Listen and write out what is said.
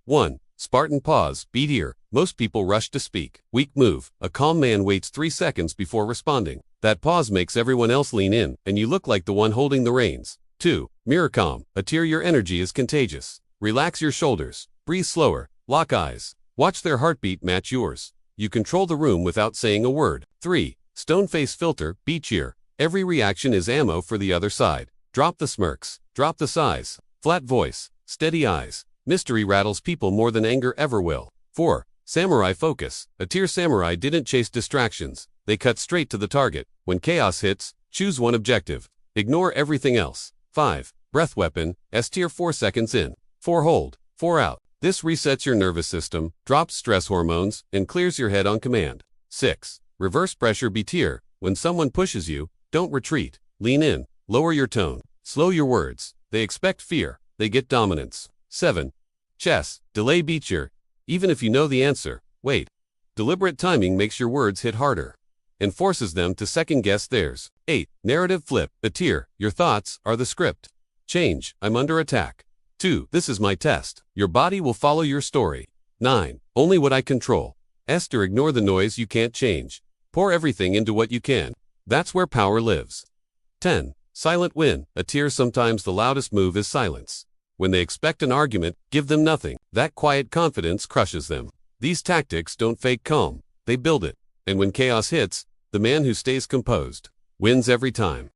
1. Spartan pause, beat ear. Most people rush to speak. Weak move. A calm man waits 3 seconds before responding. That pause makes everyone else lean in, and you look like the one holding the reins. 2. Mirror calm. A tear, your energy is contagious. Relax your shoulders. Breathe slower. Lock eyes. Watch their heartbeat match yours. You control the room without saying a word. 3. Stone face filter, beat cheer. Every reaction is ammo for the other side. Drop the smirks. Drop the sighs. Flat voice. Steady eyes. Mystery rattles people more than anger ever will. 4. Samurai focus. A tier samurai didn't chase distractions. They cut straight to the target. When chaos hits, choose one objective. Ignore everything else. 5. Breath weapon. S tier 4 seconds in. 4 hold. 4 out. This resets your nervous system, drops stress hormones, and clears your head on command. 6. Reverse pressure B tier. When someone pushes you, don't retreat. Lean in. Lower your tone. Slow your words. They expect fear. They get dominance. 7. Chess. Delay B tier. Even if you know the answer, wait. Deliberate timing makes your words hit harder and forces them to second-guess theirs. 8. Narrative flip. A tier. Your thoughts are the script. Change. I'm under attack. 2. This is my test. Your body will follow your story. 9. Only what I control. Esther, ignore the noise you can't change. Pour everything into what you can. That's where power lives. 10. Silent win. A tier, sometimes the loudest move is silence. When they expect an argument, give them nothing. That quiet confidence crushes them. These tactics don't fake calm. They build it. And when chaos hits, the man who stays composed wins every time.